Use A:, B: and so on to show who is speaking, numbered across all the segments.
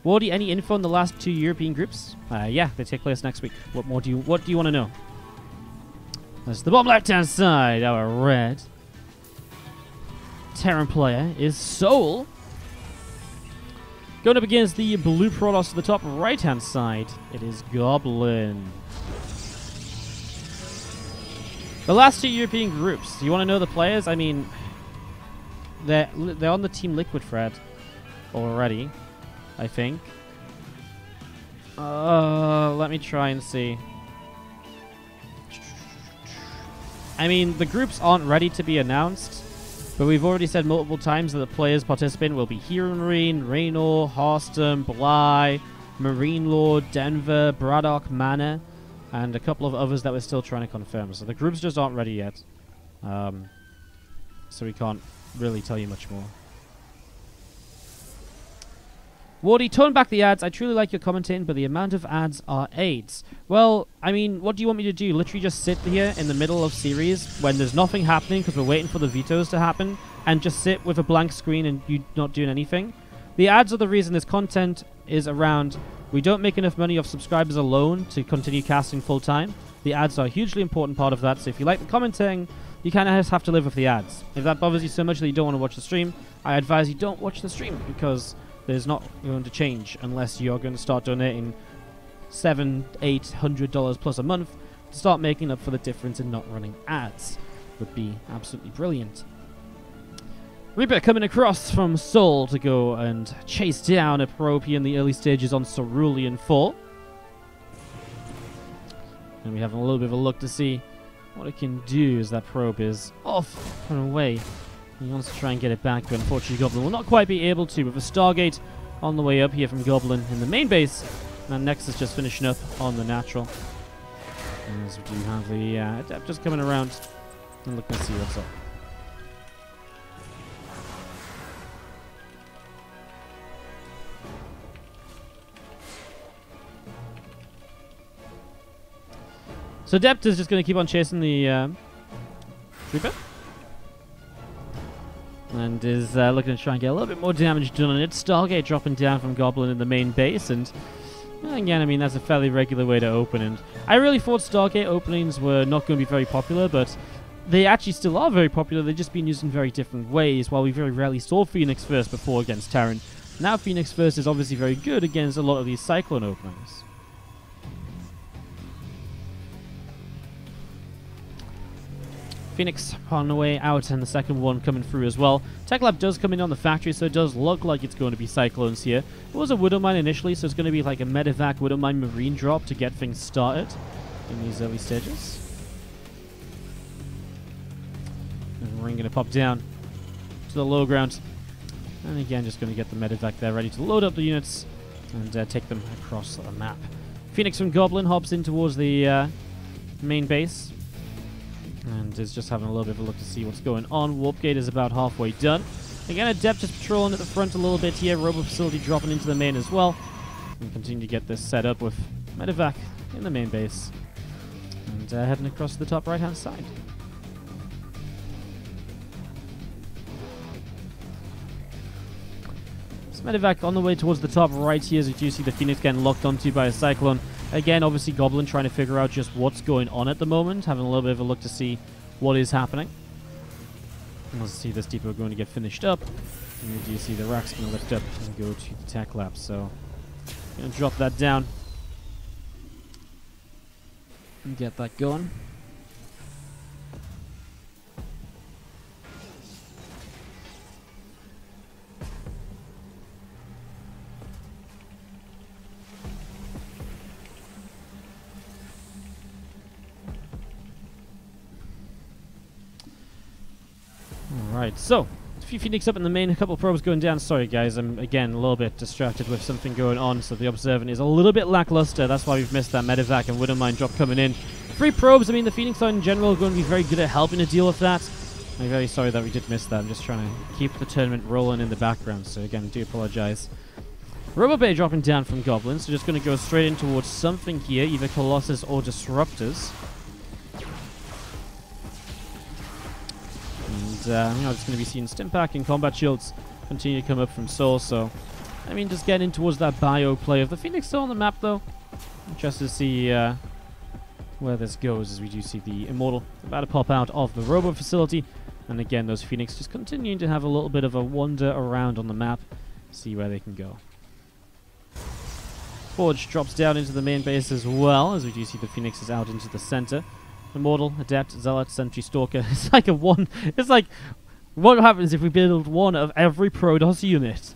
A: Wardy, any info on the last 2 European groups? Yeah, they take place next week. What do you want to know? That's the bottom left-hand side. Our red Terran player is souL. Going up against the blue Protoss to the top right-hand side, it is Goblin. The last 2 European groups. Do you want to know the players? I mean, they're on the Team Liquid thread already, I think. Let me try and see. I mean, the groups aren't ready to be announced, but we've already said multiple times that the players participating will be Hero Marine, Raynor, Harston, Bly, Marine Lord, Denver, Braddock, Manor, and a couple of others that we're still trying to confirm. So the groups just aren't ready yet. So we can't really tell you much more. Wardy, tone back the ads. I truly like your commentating, but the amount of ads are AIDS. Well, I mean, what do you want me to do? Literally just sit here in the middle of series when there's nothing happening because we're waiting for the vetoes to happen and just sit with a blank screen and you not doing anything? The ads are the reason this content is around. We don't make enough money off subscribers alone to continue casting full time. The ads are a hugely important part of that, so if you like the commenting, you kind of just have to live with the ads. If that bothers you so much that you don't want to watch the stream, I advise you don't watch the stream because there's not going to change unless you're going to start donating $700-800 plus a month to start making up for the difference in not running ads. Would be absolutely brilliant. Reaper coming across from souL to go and chase down a probe here in the early stages on Cerulean 4. And we have a little bit of a look to see what it can do as that probe is off and away. He wants to try and get it back, but unfortunately Goblin will not quite be able to with a Stargate on the way up here from Goblin in the main base. And Nexus just finishing up on the natural. As we do have the Adept just coming around and looking to see what's up. So Adept is just going to keep on chasing the Trooper. And is looking to try and get a little bit more damage done on it. Stargate dropping down from Goblin in the main base. And again, I mean, that's a fairly regular way to open. And I really thought Stargate openings were not going to be very popular, but they actually still are very popular. They've just been used in very different ways, while we very rarely saw Phoenix First before against Terran. Now Phoenix First is obviously very good against a lot of these Cyclone openings. Phoenix on the way out, and the second one coming through as well. Tech Lab does come in on the factory, so it does look like it's going to be Cyclones here. It was a Widow Mine initially, so it's going to be like a Medevac Widow Mine Marine drop to get things started in these early stages. And we're going to pop down to the low ground. And again, just going to get the Medevac there ready to load up the units and take them across the map. Phoenix from Goblin hops in towards the main base. And is just having a little bit of a look to see what's going on. Warp Gate is about halfway done. Again, Adept is patrolling at the front a little bit here. Robo Facility dropping into the main as well. And continue to get this set up with Medevac in the main base. And heading across to the top right-hand side. So Medevac on the way towards the top right here, as you do see the Phoenix getting locked onto by a Cyclone. Again, obviously Goblin trying to figure out just what's going on at the moment, having a little bit of a look to see what is happening. And let's see this depot going to get finished up. And you see the rack's going to lift up and go to the Tech Lab. So, going to drop that down and get that going. Alright, so, a few Phoenix up in the main, a couple of probes going down. Sorry guys, I'm again a little bit distracted with something going on, so the Observant is a little bit lackluster. That's why we've missed that Medevac and Widow Mine drop coming in. 3 probes, I mean the Phoenix are in general going to be very good at helping to deal with that. I'm very sorry that we did miss that. I'm just trying to keep the tournament rolling in the background, so again, do apologize. Robo Bay dropping down from Goblin, so just going to go straight in towards something here, either Colossus or Disruptors. And, you know, it's going to be seeing Stimpack and Combat Shields continue to come up from souL, so I mean, just getting in towards that bio play of the Phoenix still on the map, though. Interested to see where this goes, as we do see the Immortal about to pop out of the Robo facility. And again, those Phoenix just continuing to have a little bit of a wander around on the map, see where they can go. Forge drops down into the main base as well, as we do see the Phoenix is out into the center. Immortal, Adept, Zealot, Sentry, Stalker. It's like a one. It's like, what happens if we build one of every Protoss unit?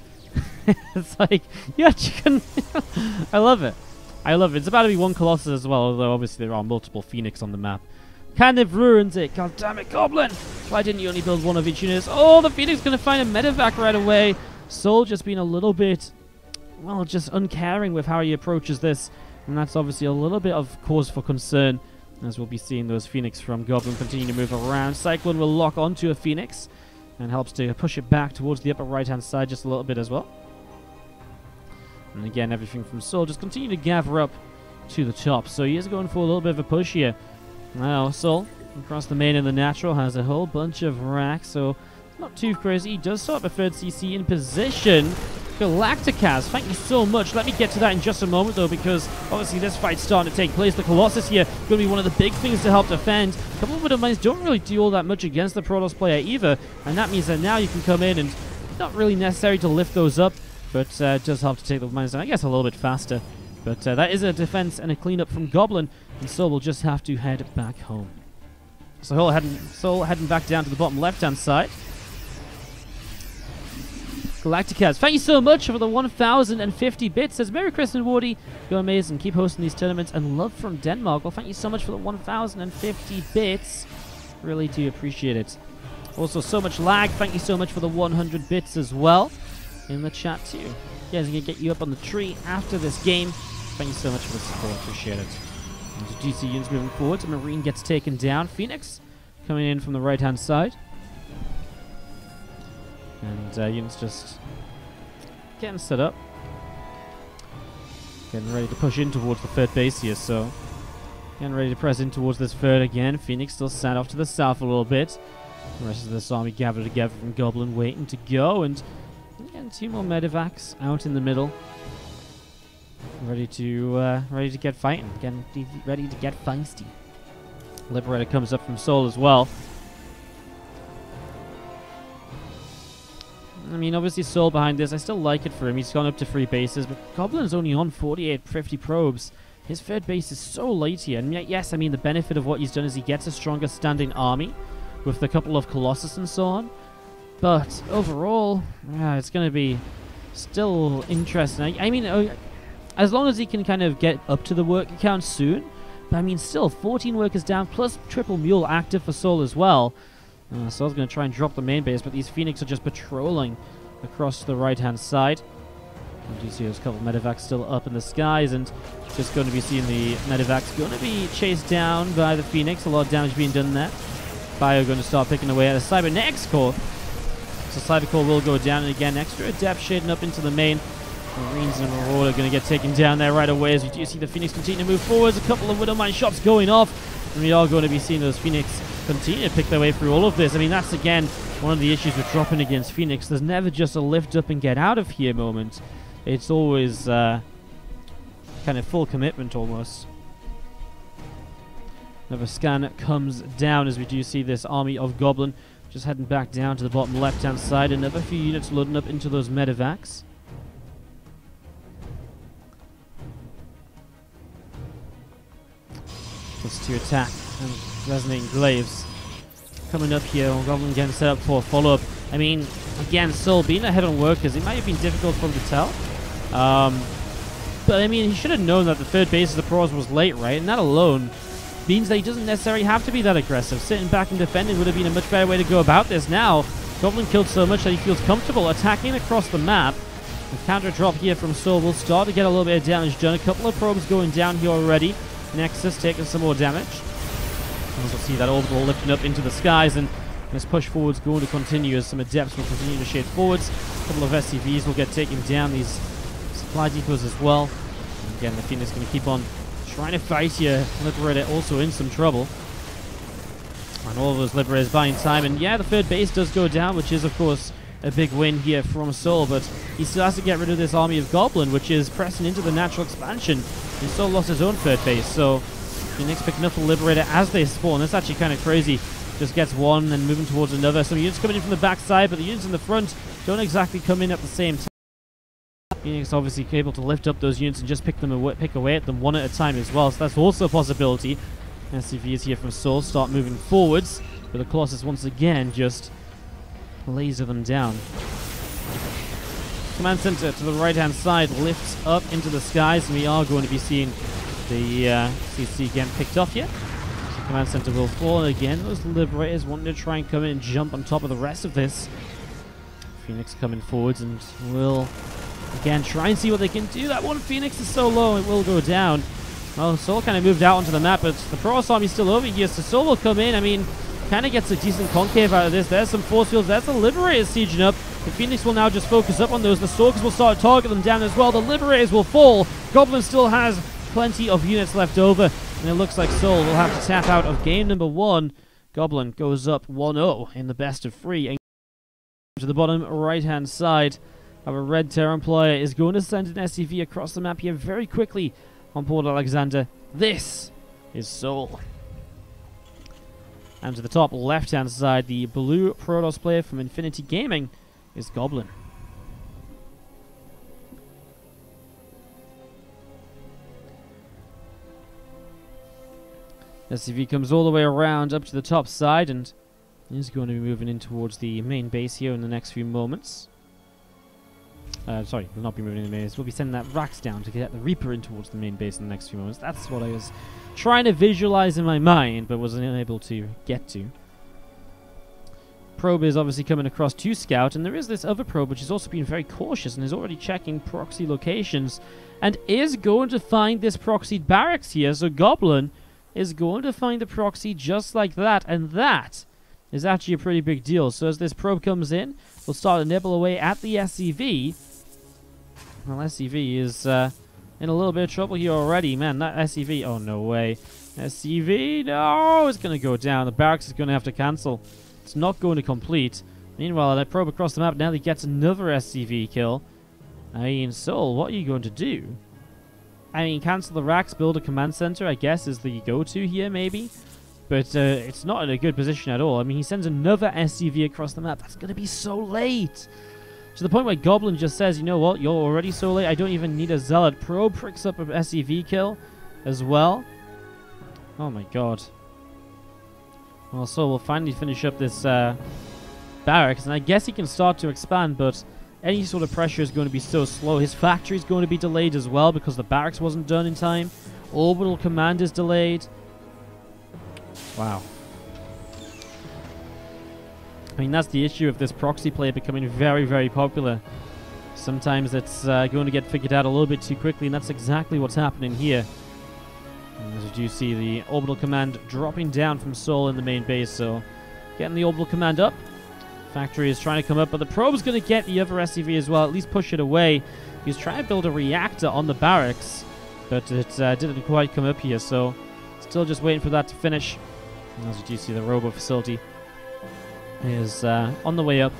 A: It's like, yeah, you can. I love it. I love it. It's about to be one Colossus as well, although obviously there are multiple Phoenix on the map. Kind of ruins it. God damn it, Goblin! Why didn't you only build one of each unit? Oh, the Phoenix going to find a medevac right away. souL just being a little bit, well, just uncaring with how he approaches this. And that's obviously a little bit of cause for concern, as we'll be seeing those Phoenix from Goblin continue to move around. Cyclone will lock onto a Phoenix and helps to push it back towards the upper right-hand side just a little bit as well. And again, everything from souL just continue to gather up to the top. So he is going for a little bit of a push here. Now, souL, across the main and the natural, has a whole bunch of racks, so not too crazy. He does start the third CC in position. Galacticaz, thank you so much. Let me get to that in just a moment, though, because obviously this fight's starting to take place. The Colossus here going to be one of the big things to help defend. A couple of Widow Mines don't really do all that much against the Protoss player either, and that means that now you can come in and not really necessary to lift those up, but it does help to take the mines down, I guess, a little bit faster. But that is a defense and a cleanup from Goblin, and so we'll just have to head back home. So souL heading back down to the bottom left-hand side. Galacticaz, thank you so much for the 1,050 bits. Says Merry Christmas, Wardy. You're amazing. Keep hosting these tournaments. And love from Denmark. Well, thank you so much for the 1,050 bits. Really do appreciate it. Also, so much lag. Thank you so much for the 100 bits as well in the chat too. Guys, I'm gonna get you up on the tree after this game. Thank you so much for the support. Appreciate it. And the GC units moving forward. The Marine gets taken down. Phoenix coming in from the right-hand side. And units just getting set up. Getting ready to push in towards the third base here, so getting ready to press in towards this third again. Phoenix still sat off to the south a little bit. The rest of this army gathered together from Goblin waiting to go, and again, two more medevacs out in the middle. Ready to get fighting. Again, ready to get feisty. Liberator comes up from souL as well. I mean, obviously souL behind this. I still like it for him. He's gone up to 3 bases, but Goblin is only on 48, 50 probes. His third base is so late here. And yes, I mean, the benefit of what he's done is he gets a stronger standing army with a couple of Colossus and so on. But overall, yeah, it's going to be still interesting. I mean, as long as he can kind of get up to the worker count soon. But I mean, still, 14 workers down, plus triple mule active for souL as well. souL's going to try and drop the main base, but these Phoenix are just patrolling across the right-hand side. And you see there's a couple of medevacs still up in the skies, and just going to be seeing the medevacs going to be chased down by the Phoenix. A lot of damage being done there. Bio going to start picking away at a Cybernetics core. So Cyber core will go down, and again, extra Adept shading up into the main. Marines and Marauder are going to get taken down there right away, as we do see the Phoenix continue to move forwards. A couple of Widow Mine shops going off, and we are going to be seeing those Phoenix continue to pick their way through all of this. I mean, that's again one of the issues with dropping against Phoenix. There's never just a lift up and get out of here moment. It's always kind of full commitment almost. Another scan comes down as we do see this army of Goblin just heading back down to the bottom left-hand side. Another few units loading up into those medevacs. Just to attack and resonating glaives coming up here. Goblin getting set up for a follow-up. I mean, again, souL being ahead on workers, it might have been difficult for him to tell. But I mean, he should have known that the third base of the Protoss was late, right? And that alone means that he doesn't necessarily have to be that aggressive. Sitting back and defending would have been a much better way to go about this. Now, Goblin killed so much that he feels comfortable attacking across the map. The counter drop here from souL will start to get a little bit of damage done. A couple of probes going down here already. Nexus taking some more damage. As we'll see that orbital lifting up into the skies, and this push forward's going to continue as some Adepts will continue to shade forwards. A couple of SCVs will get taken down, these supply depots as well. And again, the Phoenix is going to keep on trying to fight here. Liberator also in some trouble. And all of those Liberators buying time. And yeah, the third base does go down, which is, of course, a big win here from souL, but he still has to get rid of this army of Goblin, which is pressing into the natural expansion. He still lost his own third base, so Phoenix picking up the Liberator as they spawn. That's actually kind of crazy. Just gets one and moving towards another. Some units coming in from the backside, but the units in the front don't exactly come in at the same time. Phoenix obviously able to lift up those units and just pick away at them one at a time as well, so that's also a possibility. SCV is here from souL, start moving forwards, but the Colossus once again just laser them down. Command center to the right hand side lifts up into the skies, and we are going to be seeing the CC again picked off here. So command center will fall, and again those Liberators wanting to try and come in and jump on top of the rest of this. Phoenix coming forwards and will again try and see what they can do. That one Phoenix is so low it will go down. Well, souL kind of moved out onto the map, but the Protoss army is still over here, so souL will come in. I mean, kind of gets a decent concave out of this. There's some force fields. There's the Liberators sieging up. The Phoenix will now just focus up on those. The Stalkers will start to target them down as well. The Liberators will fall. Goblin still has plenty of units left over, and it looks like souL will have to tap out of game number 1. Goblin goes up 1-0 in the best of 3. And to the bottom right-hand side, our Red Terran player is going to send an SCV across the map here very quickly on Port Alexander. This is souL. And to the top left-hand side, the blue Protoss player from Infinity Gaming is Goblin. SCV comes all the way around up to the top side and is going to be moving in towards the main base here in the next few moments. Sorry, we'll not be moving in the main base. We'll be sending that Rax down to get the Reaper in towards the main base in the next few moments. That's what I was trying to visualize in my mind, but wasn't able to get to. Probe is obviously coming across to scout, and there is this other probe which has also been very cautious and is already checking proxy locations and is going to find this proxied barracks here. So Goblin is going to find the proxy just like that, and that is actually a pretty big deal. So as this probe comes in, we'll start to nibble away at the SCV. Well, SCV is in a little bit of trouble here already. Man, that SCV... Oh, no way. SCV, no! It's going to go down. The barracks is going to have to cancel. It's not going to complete. Meanwhile, that probe across the map now he gets another SCV kill. I mean, souL, what are you going to do? I mean, cancel the racks, build a command center, I guess, is the go-to here, maybe. But it's not in a good position at all. I mean, he sends another SCV across the map. That's going to be so late. To the point where Goblin just says, you know what, you're already so late, I don't even need a Zealot. Probe picks up an SCV kill as well. Oh my god. Well, so we'll finally finish up this barracks, and I guess he can start to expand, but any sort of pressure is going to be so slow. His factory is going to be delayed as well because the barracks wasn't done in time. Orbital command is delayed. Wow. I mean, that's the issue of this proxy play becoming very, very popular. Sometimes it's going to get figured out a little bit too quickly, and that's exactly what's happening here. And as you do see, the orbital command dropping down from souL in the main base, so getting the orbital command up. Factory is trying to come up, but the probe's going to get the other SCV as well, at least push it away. He's trying to build a reactor on the barracks, but it didn't quite come up here, so still just waiting for that to finish. And as you do see, the robo facility is on the way up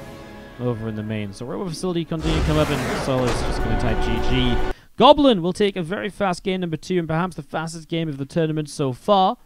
A: over in the main. So robo facility continue to come up, and souL is just going to type GG. Goblin will take a very fast game number 2, and perhaps the fastest game of the tournament so far.